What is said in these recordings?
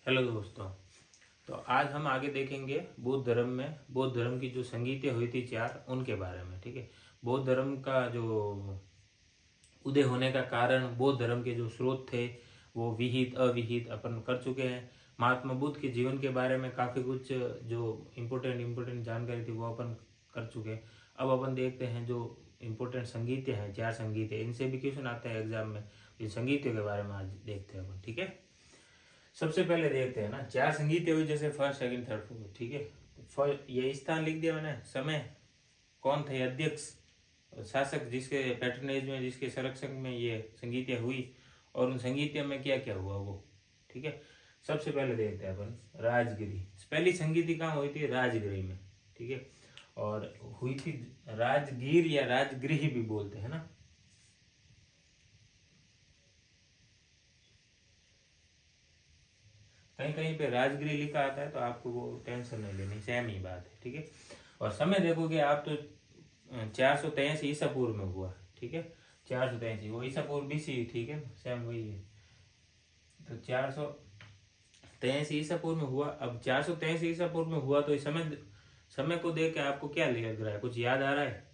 Hello दोस्तों। तो आज हम आगे देखेंगे बौद्ध धर्म की जो संगीतें हुई थी चार, उनके बारे में। ठीक है। बौद्ध धर्म का जो उदय होने का कारण, बौद्ध धर्म के जो स्रोत थे वो विहित अविहित अपन कर चुके हैं। महात्मा बुद्ध के जीवन के बारे में काफ़ी कुछ जो इम्पोर्टेंट जानकारी थी वो अपन कर चुके हैं। अब अपन देखते हैं जो इम्पोर्टेंट संगीतें हैं, चार संगीतें, इनसे भी क्वेश्चन आते हैं एग्जाम में। इन संगीतों के बारे में आज देखते हैं अपन। ठीक है। सबसे पहले देखते हैं ना, चार संगीतें हुई जैसे फर्स्ट सेकंड थर्ड फोर्थ। ठीक है। फर्स्ट ये स्थान लिख दिया मैंने। समय कौन थे? अध्यक्ष, शासक, जिसके पैट्रनेज में, जिसके संरक्षण में ये संगीतियाँ हुई, और उन संगीतियों में क्या क्या हुआ वो। ठीक है। सबसे पहले देखते हैं अपन राजगिरी। पहली संगीति कहाँ हुई थी? राजगिरी में। ठीक है। और हुई थी राजगीर या राजगृह भी बोलते हैं ना। कहीं कहीं पे राजगिरी लिखा आता है तो आपको वो टेंशन नहीं लेनी, सेम ही बात है। ठीक है। और समय देखोगे आप तो 483 ईसा पूर्व में हुआ। ठीक है। 483 वो ईसा पूर्व BC। ठीक है, सेम वही है। तो 483 ईसा पूर्व में हुआ। अब 483 ईसा पूर्व में हुआ तो इस समय समय को देख के आपको क्या लग रहा है? कुछ याद आ रहा है?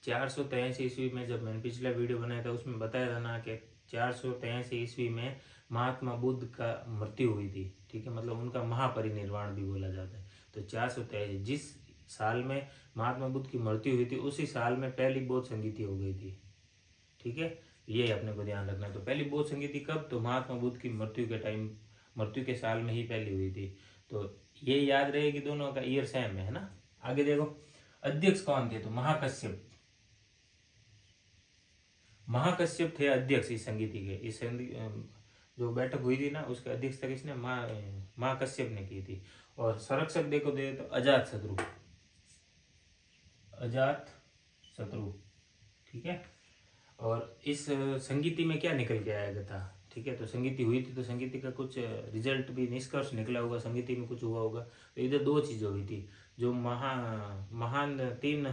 483 ईस्वी में, जब मैंने पिछला वीडियो बनाया था उसमें बताया था ना कि 483 ईस्वी में महात्मा बुद्ध का मृत्यु हुई थी। ठीक है, मतलब उनका महापरिनिर्वाण भी बोला जाता है। तो 483 जिस साल में महात्मा बुद्ध की मृत्यु हुई थी, उसी साल में पहली बौद्ध संगीति हो गई थी। ठीक है, ये अपने को ध्यान रखना है। तो पहली बौद्ध संगीति कब? तो महात्मा बुद्ध की मृत्यु के टाइम, मृत्यु के साल में ही पहली हुई थी। तो ये याद रहेगी, दोनों का ईयर सेम है ना। आगे देखो, अध्यक्ष कौन थे? तो महाकश्यप। महाकश्यप थे अध्यक्ष इस संगीति के। जो बैठक हुई थी ना, उसके अध्यक्षता किसने? महाकश्यप ने की थी। और संरक्षक देखो दे तो अजात शत्रु। अजात शत्रु। ठीक है। और इस संगीति में क्या निकल के आया था? ठीक है, तो संगीति हुई थी तो संगीति का कुछ रिजल्ट भी, निष्कर्ष निकला होगा, संगीति में कुछ हुआ होगा। तो इधर दो चीज़ें हुई थी। जो महान तीन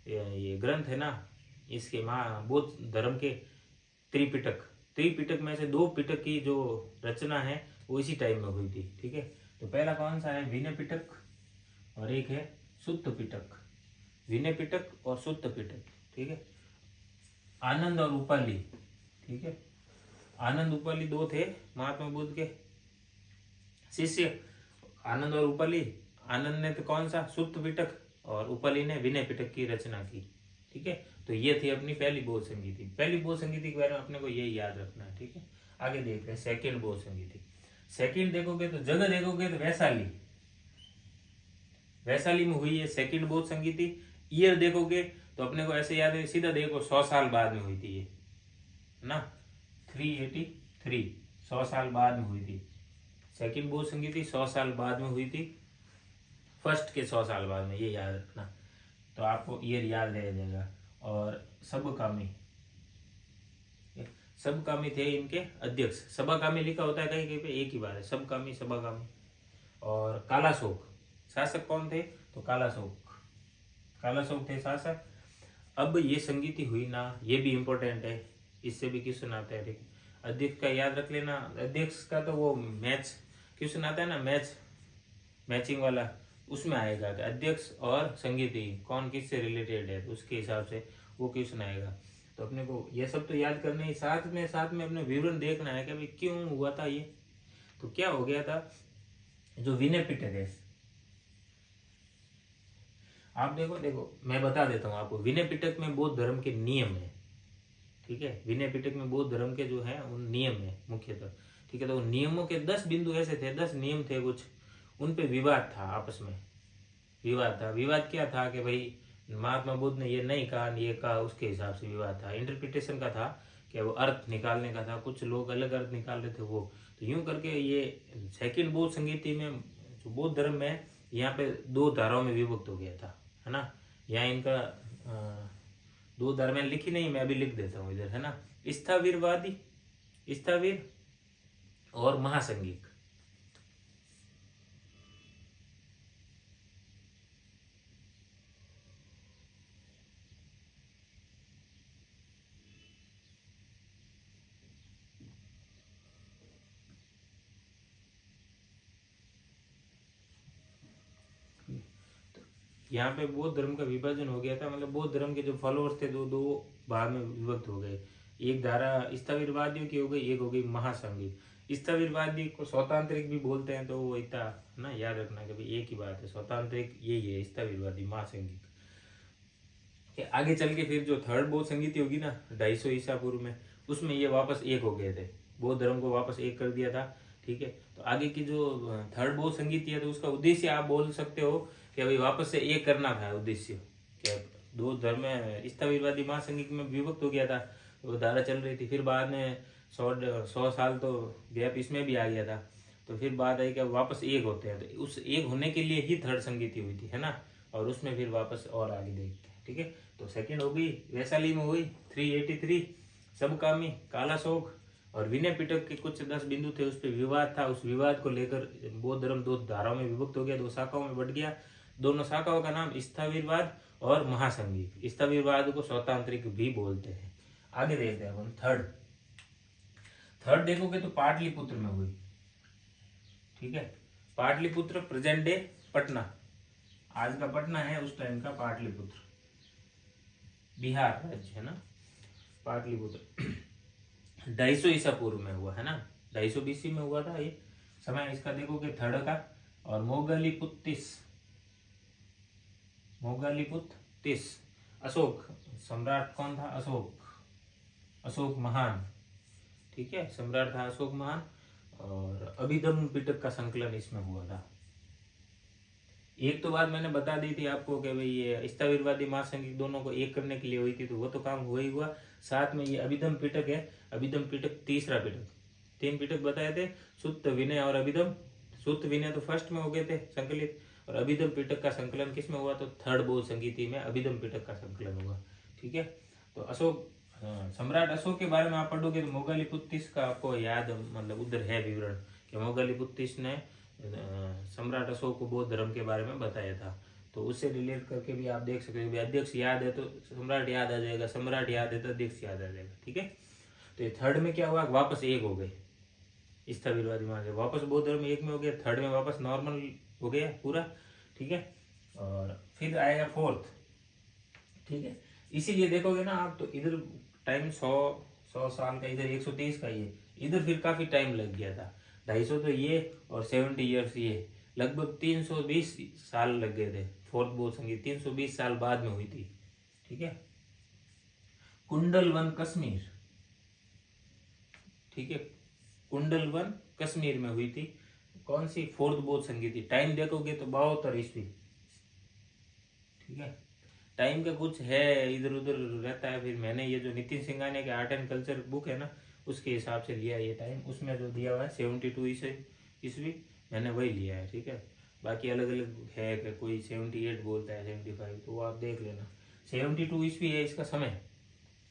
ये ग्रंथ है ना, इसके बौद्ध धर्म के त्रिपिटक, त्रिपिटक में से दो पिटक की जो रचना है वो इसी टाइम में हुई थी। ठीक है। तो पहला कौन सा है? विनय पिटक, और एक है सुत्त पिटक। विनय पिटक और सुत्त पिटक। ठीक है। आनंद और उपाली। ठीक है। आनंद उपाली दो थे महात्मा बुद्ध के शिष्य, आनंद और उपाली। आनंद ने तो कौन सा? सुत्त पिटक, और उपाली ने विनय पिटक की रचना की। ठीक है। तो ये थी अपनी पहली बौद्ध संगीति। पहली बौद्ध संगीति के बारे में अपने को यही याद रखना है। ठीक है। आगे देखते हैं सेकंड बौद्ध संगीति। सेकंड देखोगे तो जगह देखोगे तो वैशाली, वैशाली में हुई है सेकंड बौद्ध संगीति। ईयर देखोगे तो अपने को ऐसे याद है, सीधा देखो 100 साल बाद में हुई थी ये, है ना। 383, 100 साल बाद में हुई थी सेकंड बौद्ध संगीति। 100 साल बाद में हुई थी, फर्स्ट के 100 साल बाद में, ये याद रखना। तो आपको ईयर याद रह जाएगा। और सबकामी, सबकामी थे इनके अध्यक्ष। सभाकामी लिखा होता है कहीं कहीं पे, एक ही बात है, सबकामी सभाकामी। और कालाशोक, शासक कौन थे? तो कालाशोक, कालाशोक थे शासक। अब ये संगीति हुई ना, ये भी इम्पोर्टेंट है, इससे भी क्वेश्चन आता है। ठीक है। अध्यक्ष का याद रख लेना। अध्यक्ष का तो वो मैच क्वेश्चन आता है ना, मैचिंग वाला, उसमें आएगा कि अध्यक्ष और संगीति कौन किससे रिलेटेड है, तो उसके हिसाब से वो क्वेश्चन आएगा। तो अपने को ये सब तो याद करना ही, साथ में अपने विवरण देखना है कि भाई क्यों हुआ था ये। तो क्या हो गया था, जो विनय पिटक है, आप देखो मैं बता देता हूँ आपको। विनय पिटक में बौद्ध धर्म के नियम है। ठीक है। विनय पिटक में बौद्ध धर्म के जो है उन नियम है मुख्यतः। ठीक है। तो नियमों के 10 बिंदु ऐसे थे, 10 नियम थे कुछ, उन पे विवाद था, आपस में विवाद था। विवाद क्या था कि भाई महात्मा बुद्ध ने ये नहीं कहा, ये कहा, उसके हिसाब से विवाद था। इंटरप्रिटेशन का था कि वो अर्थ निकालने का था, कुछ लोग अलग अर्थ निकाल रहे थे वो। तो यूं करके ये सेकंड बौद्ध संगीति में, जो बौद्ध धर्म में, यहाँ पे दो धाराओं में विभक्त हो गया था, है ना। यहाँ इनका दो धारा मैंने लिखी नहीं, मैं अभी लिख देता हूँ इधर, है ना। स्थाविरवादी, स्थाविर, और महासंगीक। यहाँ पे बौद्ध धर्म का विभाजन हो गया था, मतलब बौद्ध धर्म के जो फॉलोअर्स थे दो दो भाग में विभक्त हो गए। एक धारा स्थविरवादियों की हो गई, एक हो गई महासंघिक। स्थविरवादी को स्वतांत्रिक भी बोलते हैं, तो वो इतना ना याद रखना कि भाई एक ही बात है, स्वतांत्रिक यही है, स्थविरवादी महासंघिक। आगे चल के फिर जो थर्ड बौद्ध संगीति होगी ना 250 ईसा पूर्व में, उसमें ये वापस एक हो गए थे, बौद्ध धर्म को वापस एक कर दिया था। ठीक है, तो आगे की जो थर्ड बौद्ध संगीति है, तो उसका उद्देश्य आप बोल सकते हो कि भाई वापस से एक करना था उद्देश्य, क्या दो धर्म में स्थविरवादी महासंघिक में विभक्त हो गया था, वो धारा चल रही थी। फिर बाद में 100 साल तो गैप इसमें भी आ गया था, तो फिर बात आई कि वापस एक होते हैं, तो उस एक होने के लिए ही थर्ड संगीति हुई थी, है ना। और उसमें फिर वापस और आगे देखते हैं। ठीक है, तो सेकंड हो गई वैशाली में हुई 383, सबकामी, कालाशोक और विनय पिटक के कुछ 10 बिंदु थे, उस पर विवाद था। उस विवाद को लेकर बौद्ध धर्म दो धाराओं में विभक्त हो गया, दो शाखाओं में बढ़ गया। दोनों शाखाओं का नाम स्थविरवाद और महासंघिक। स्थविरवाद को स्वतांत्रिक भी बोलते हैं। आगे देखते हैं अपन थर्ड देखोगे तो पाटलिपुत्र में हुई। ठीक है, पाटलिपुत्र प्रेजेंट डे पटना, आज का पटना है, उस टाइम का पाटलिपुत्र, बिहार राज्य है ना। पाटलिपुत्र 250 ईसा पूर्व में हुआ है ना, 250 BC में हुआ था ये समय इसका देखोगे थर्ड का। और मोगलिपुत्तिस अशोक, सम्राट कौन था? अशोक महान। ठीक है, सम्राट था अशोक महान। और अभिधम्म पिटक का संकलन इसमें हुआ था। एक तो बात मैंने बता दी थी आपको कि भाई ये स्थविरवादी महासंघिक दोनों को एक करने के लिए हुई थी, तो वो तो काम हुआ ही हुआ। साथ में ये अभिधम्म पिटक है, अभिधम्म पिटक तीसरा पिटक, 3 पिटक बताए थे, सुत्त, विनय और अभिधम्म। सुत्त विनय तो फर्स्ट में हो गए थे संकलित, और अभिधम्म पिटक का संकलन किस में हुआ? तो थर्ड बौद्ध संगीति में अभिधम्म पिटक का संकलन हुआ। ठीक है, तो अशोक, सम्राट अशोक के बारे में आप पढ़ोगे तो मोगलिपुत्तिस का आपको याद, मतलब उधर है विवरण कि मोगलिपुत्तिस ने सम्राट अशोक को बौद्ध धर्म के बारे में बताया था। तो उससे रिलेट करके भी आप देख सकते हो, अध्यक्ष याद है तो सम्राट याद आ जाएगा, सम्राट याद है तो अध्यक्ष याद आ जाएगा। ठीक है, तो ये थर्ड में क्या हुआ? वापस एक हो गए, स्थविरवादी मान वापस बौद्ध धर्म एक में हो गया, थर्ड में वापस नॉर्मल हो गया पूरा। ठीक है, और फिर आएगा फोर्थ। ठीक है, इसीलिए देखोगे ना आप, तो इधर टाइम 100 साल का, इधर 130 का, ये इधर फिर काफी टाइम लग गया था। 250 तो ये और 70 ईयर्स ये, लगभग 320 साल लग गए थे। फोर्थ बौद्ध संगीत 320 साल बाद में हुई थी। ठीक है, कुंडलवन कश्मीर, ठीक है, कुंडलवन कश्मीर में हुई थी। कौन सी? फोर्थ बौद्ध संगीति। टाइम देखोगे तो 72 ईस्वी। ठीक है, टाइम का कुछ है इधर उधर रहता है। फिर मैंने ये जो नितिन सिंघानिया के आर्ट एंड कल्चर बुक है ना, उसके हिसाब से लिया ये टाइम, उसमें जो दिया हुआ है 72 ईस्वी, मैंने वही लिया है। ठीक है, बाकी अलग अलग है कि कोई 78 बोलता है, 75, तो वो आप देख लेना। 72 ईस्वी है इसका समय।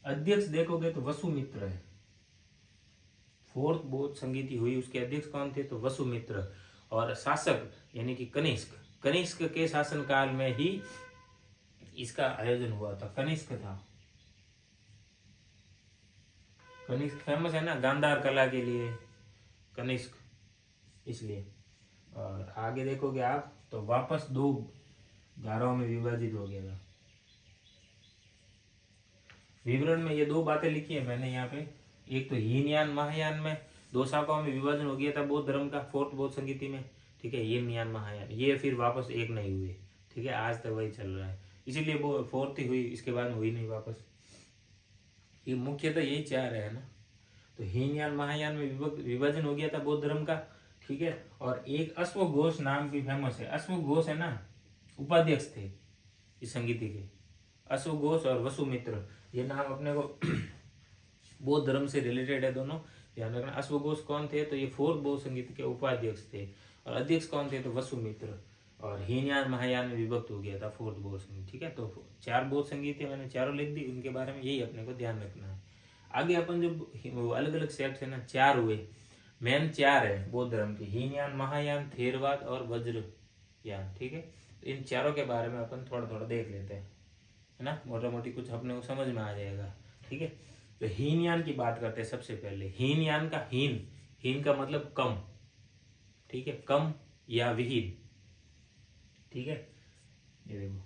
अध्यक्ष देखोगे तो वसुमित्र है। फोर्थ बौद्ध संगीति हुई, उसके अध्यक्ष कौन थे? तो वसुमित्र। और शासक यानी कि कनिष्क के शासन काल में ही इसका आयोजन हुआ था। कनिष्क था, कनिष्क फेमस है ना गांधार कला के लिए, कनिष्क, इसलिए। और आगे देखोगे आप तो वापस 2 धाराओं में विभाजित हो गया था। विवरण में ये 2 बातें लिखी है मैंने यहाँ पे। एक तो हीनयान महायान में 2 शाखाओं में विभाजन हो गया था बौद्ध धर्म का, फोर्थ बौद्ध संगीति में। ठीक है, हीनयान महायान, ये फिर वापस एक नहीं हुए। ठीक है, आज तक वही चल रहा है, इसीलिए वो फोर्थ ही हुई, इसके बाद हुई नहीं वापस। ये मुख्यतः यही 4 है ना। तो हीनयान महायान में विभाजन हो गया था बौद्ध धर्म का। ठीक है, और एक अश्वघोष नाम भी फेमस है। अश्वघोष है ना, उपाध्यक्ष थे इस संगीति के, अश्वघोष और वसुमित्र, ये नाम अपने को बौद्ध धर्म से रिलेटेड है दोनों, ध्यान रखना। अश्वघोष कौन थे? तो ये फोर्थ बौद्ध संगीत के उपाध्यक्ष थे। और अध्यक्ष कौन थे? तो वसुमित्र। और हीनयान महायान में विभक्त हो गया था फोर्थ बौद्ध संगीत। ठीक है, तो 4 बौद्ध संगीत है, मैंने चारों लिख दी, उनके बारे में यही अपने को ध्यान रखना है। आगे अपन जो अलग अलग सेक्ट है ना, 4 हुए, मेन 4 है बौद्ध धर्म के, हीनयान, महायान, थेरवाद और वज्रयान। ठीक है, तो इन चारों के बारे में अपन थोड़ा थोड़ा देख लेते हैं, है ना, मोटा मोटी कुछ अपने को समझ में आ जाएगा। ठीक है, तो हीनयान की बात करते हैं सबसे पहले। हीनयान का हीन का मतलब कम। ठीक है, कम या विहीन। ठीक है, ये देखो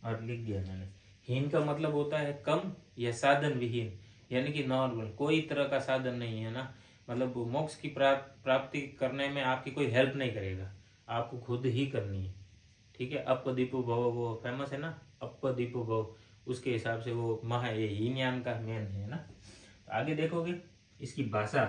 और लिख दिया मैंने। हीन का मतलब होता है कम या साधन विहीन, यानी कि नॉर्मल, कोई तरह का साधन नहीं है ना, मतलब मोक्ष की प्राप्ति करने में आपकी कोई हेल्प नहीं करेगा, आपको खुद ही करनी है। ठीक है, अपदीपो भव, वो फेमस है ना, अपदीपो भव, उसके हिसाब से वो महा ये हीनयान का मेन है ना। आगे देखोगे इसकी भाषा,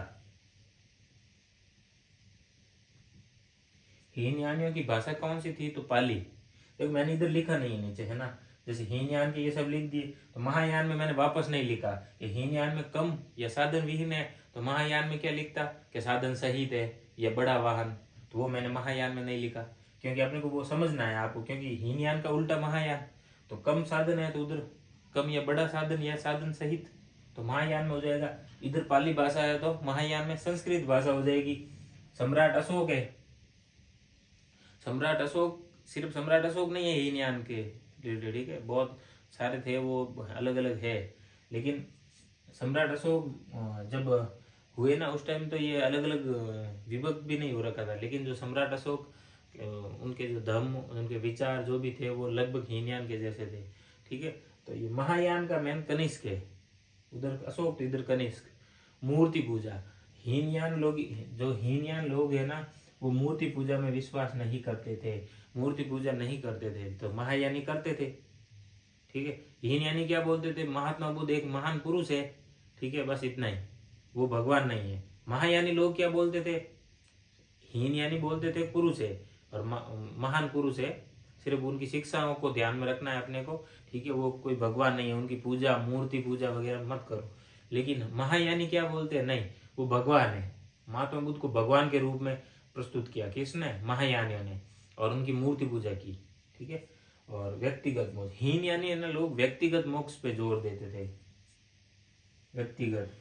हीनयानियों की भाषा कौन सी थी, तो पाली। देखो मैंने इधर लिखा नहीं है नीचे, है ना, जैसे हीनयान के ये सब लिख दिए, तो महायान में मैंने वापस नहीं लिखा कि हीनयान में कम या साधन विहीन है, तो महायान में क्या लिखता कि साधन सहित है या बड़ा वाहन, तो वो मैंने महायान में नहीं लिखा, क्योंकि अपने को वो समझना है आपको, क्योंकि हीनयान का उल्टा महायान, तो कम साधन है तो उधर कम या बड़ा साधन या साधन सहित, तो महायान में हो जाएगा। इधर पाली भाषा है तो महायान में संस्कृत भाषा हो जाएगी। सम्राट अशोक है, सम्राट अशोक, सिर्फ सम्राट अशोक नहीं है हीनयान के रिलेटेड, ठीक है, बहुत सारे थे, वो अलग अलग है, लेकिन सम्राट अशोक जब हुए ना उस टाइम तो ये अलग अलग विभक्त भी नहीं हो रखा था, लेकिन जो सम्राट अशोक उनके जो धर्म, उनके विचार जो भी थे वो लगभग हीनयान के जैसे थे। ठीक है, तो ये महायान का मेन कनिष्क है, उधर अशोक तो इधर कनिष्क। मूर्ति पूजा, हीनयान लोग, जो हीनयान लोग है ना, वो मूर्ति पूजा में विश्वास नहीं करते थे, मूर्ति पूजा नहीं करते थे, तो महायानी करते थे। ठीक है, हीनयानी क्या बोलते थे, महात्मा बुद्ध एक महान पुरुष है, ठीक है, बस इतना ही, वो भगवान नहीं है। महायानी लोग क्या बोलते थे, हीनयानी बोलते थे पुरुष है और महान पुरुष है, सिर्फ उनकी शिक्षाओं को ध्यान में रखना है अपने को, ठीक है, वो कोई भगवान नहीं है, उनकी पूजा मूर्ति पूजा वगैरह मत करो। लेकिन महायानी क्या बोलते हैं, नहीं वो भगवान है, महात्मा बुद्ध को भगवान के रूप में प्रस्तुत किया किसने, महायानियों ने, और उनकी मूर्ति पूजा की। ठीक है, और व्यक्तिगत मोक्ष, हीनयानी है ना लोग व्यक्तिगत मोक्ष पे जोर देते थे, व्यक्तिगत,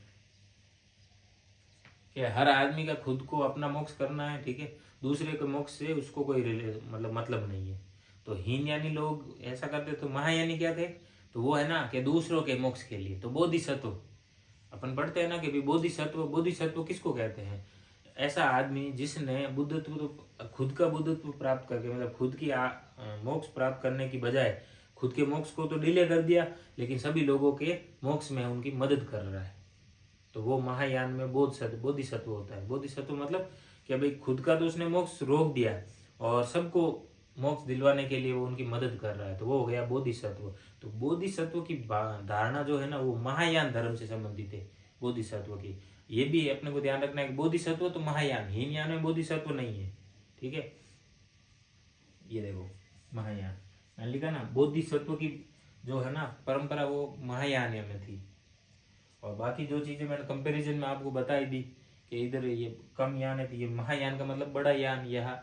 क्या हर आदमी का खुद को अपना मोक्ष करना है, ठीक है, दूसरे के मोक्ष से उसको कोई मतलब नहीं है। तो हीनयानी लोग ऐसा करते, तो महायानी क्या थे, तो वो है ना कि दूसरों के मोक्ष के लिए, तो बोधिसत्व अपन पढ़ते हैं ना कि बोधिसत्व, बोधिसत्व किसको कहते हैं, ऐसा आदमी जिसने बुद्धत्व, तो खुद का बुद्धत्व प्राप्त करके, मतलब खुद की मोक्ष प्राप्त करने की बजाय खुद के मोक्ष को तो डिले कर दिया, लेकिन सभी लोगों के मोक्ष में उनकी मदद कर रहा है, तो वो महायान में बोधिसत्व होता है। बोधिसत्व मतलब कि भाई खुद का तो उसने मोक्ष रोक दिया और सबको मोक्ष दिलवाने के लिए वो उनकी मदद कर रहा है, तो वो हो गया बोधिसत्व। तो बोधिसत्व की धारणा जो है ना, वो महायान धर्म से संबंधित है, बोधिसत्व की। ये भी अपने को ध्यान रखना है कि बोधिसत्व तो महायान, हीनयान में बोधिसत्व नहीं है। ठीक है, ये देखो महायान मैंने लिखा ना, बोधिसत्व की जो है ना परंपरा वो महायान में थी। और बाकी जो चीजें मैंने कंपैरिजन में आपको बताई दी कि इधर ये कम यान है, तो ये महायान का मतलब बड़ा यान, यह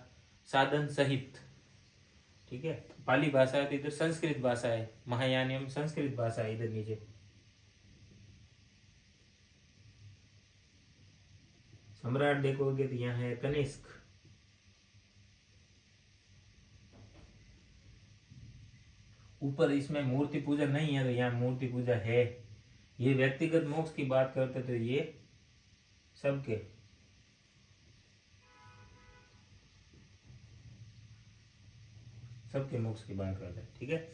साधन सहित। ठीक है, पाली भाषा है तो इधर संस्कृत भाषा है, महायानियम संस्कृत भाषा है इधर नीचे। सम्राट देखोगे तो यहाँ है कनिष्क, ऊपर इसमें मूर्ति पूजा नहीं है तो यहाँ मूर्ति पूजा है। ये व्यक्तिगत मोक्ष की बात करते तो ये सबके, सबके मोक्ष की बात करते हैं। ठीक है,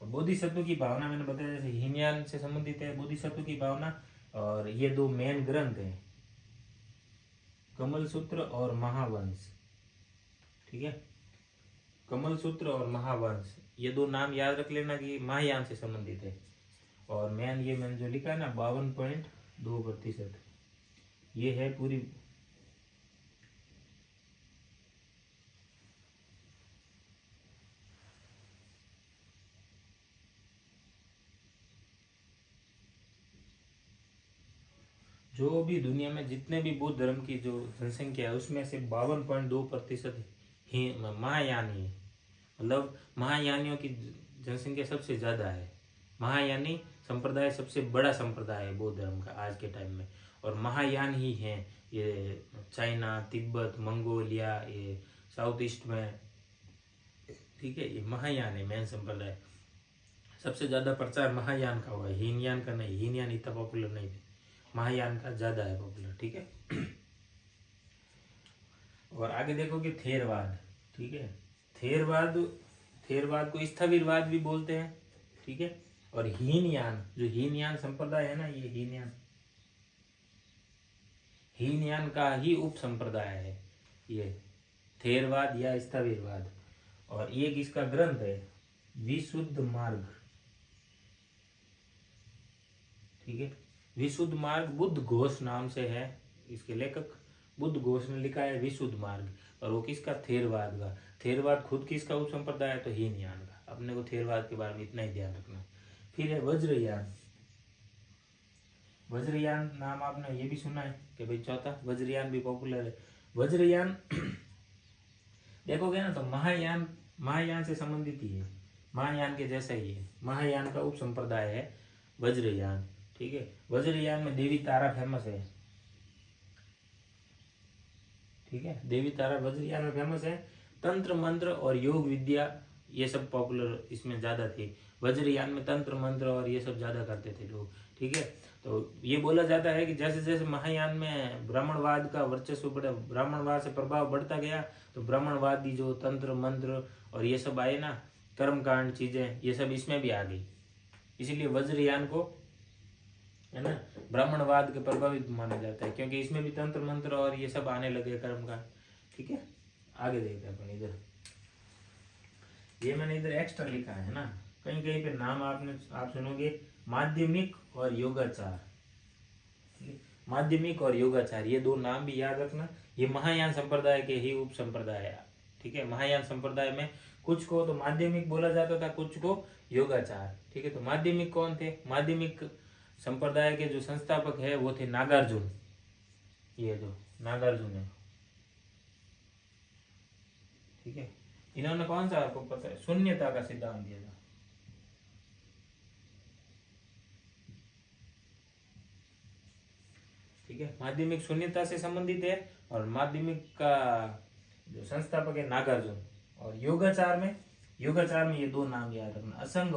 और बोधिसत्व की भावना मैंने बताया जैसे हीनयान से संबंधित है बोधिसत्व की भावना, और ये दो मेन ग्रंथ हैं, कमल सूत्र और महावंश। ठीक है, कमल सूत्र और महावंश, ये दो नाम याद रख लेना कि महायान से संबंधित है। और मेन ये मैंने जो लिखा है ना 52.2%, ये है पूरी, जो भी दुनिया में जितने भी बौद्ध धर्म की जो जनसंख्या है उसमें से 52.2% ही महायानी है, मतलब महायानियों की जनसंख्या सबसे ज्यादा है। महायानी संप्रदाय सबसे बड़ा संप्रदाय है बौद्ध धर्म का आज के टाइम में, और महायान ही हैं ये चाइना, तिब्बत, मंगोलिया, ये साउथ ईस्ट में। ठीक है, ये महायान है मेन संप्रदाय, सबसे ज्यादा प्रचार महायान का हुआ है, हीनयान का नहीं, हीनयान इतना पॉपुलर नहीं थे, महायान का ज्यादा है पॉपुलर। ठीक है, और आगे देखोगे थेरवाद। ठीक है, थेरवाद, थेरवाद को स्थविरवाद भी बोलते हैं, ठीक है। और हीनयान, जो हीनयान संप्रदाय है ना, ये हीनयान का ही उप संप्रदाय है ये थेरवाद या स्थविरवाद। और एक इसका ग्रंथ है विशुद्ध मार्ग, ठीक है। विशुद्ध मार्ग बुद्ध घोष नाम से है, इसके लेखक बुद्ध घोष ने लिखा है विशुद्ध मार्ग। और वो किसका? थेरवाद का। थेरवाद खुद किसका उप संप्रदाय है? तो हीनयान का। अपने को थेरवाद के बारे में इतना ही ध्यान रखना। फिर है वज्रयान। वज्रयान नाम आपने ये भी सुना है कि भाई चौथा वज्रयान भी पॉपुलर है। वज्रयान देखोगे ना तो महायान से संबंधित ही है, महायान के जैसा ही है। महायान का उप संप्रदाय है वज्रयान, ठीक है। वज्रयान में देवी तारा फेमस है, ठीक है। देवी तारा वज्रयान में फेमस है। तंत्र मंत्र और योग विद्या ये सब पॉपुलर इसमें ज्यादा थी। वज्रयान में तंत्र मंत्र और ये सब ज्यादा करते थे लोग, ठीक है। तो ये बोला जाता है कि जैसे जैसे महायान में ब्राह्मणवाद का वर्चस्व बढ़ा, ब्राह्मणवाद से प्रभाव बढ़ता गया, तो ब्राह्मणवादी जो तंत्र मंत्र और ये सब आए ना, कर्मकांड चीजें, ये सब इसमें भी आ गई। इसीलिए वज्रयान को है ना ब्राह्मणवाद के प्रभावित माना जाता है, क्योंकि इसमें भी तंत्र मंत्र और ये सब आने लगे कर्मकांड, ठीक है। आगे देखते हैं अपन इधर। ये मैंने इधर एक्स्ट्रा लिखा है ना, कहीं कहीं पे नाम आप सुनोगे माध्यमिक और योगाचार। माध्यमिक और योगाचार ये दो नाम भी याद रखना। ये महायान संप्रदाय के ही उप संप्रदाय है, ठीक है। महायान संप्रदाय में कुछ को तो माध्यमिक बोला जाता था, कुछ को योगाचार, ठीक है। तो माध्यमिक कौन थे? माध्यमिक संप्रदाय के जो संस्थापक है वो थे नागार्जुन। ये जो नागार्जुन है, ठीक है। इन्होंने कौन सा आपको पता है? शून्यता का सिद्धांत दिया था, ठीक है। माध्यमिक शून्यता से संबंधित है। और माध्यमिक का जो संस्थापक है नागार्जुन। और योगाचार में ये दो नाम याद रखना, असंग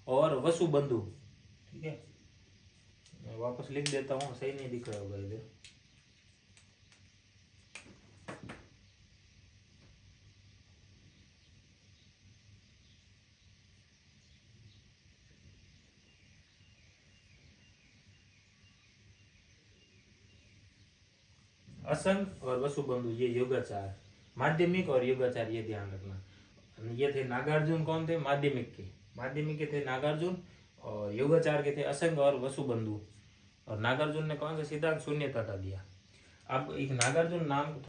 और वसुबंधु, ठीक है। मैं वापस लिख देता हूँ, सही नहीं दिख रहा होगा इधर। असंग और वसुबंधु ये योगाचार, माध्यमिक और योगाचार ये ध्यान रखना। ये थे नागार्जुन, कौन थे? माध्यमिक के थे नागार्जुन, और योगाचार के थे असंग और वसुबंधु। और नागार्जुन ने कौन सा सिद्धांत? शून्यता का दिया। अब एक नागार्जुन नाम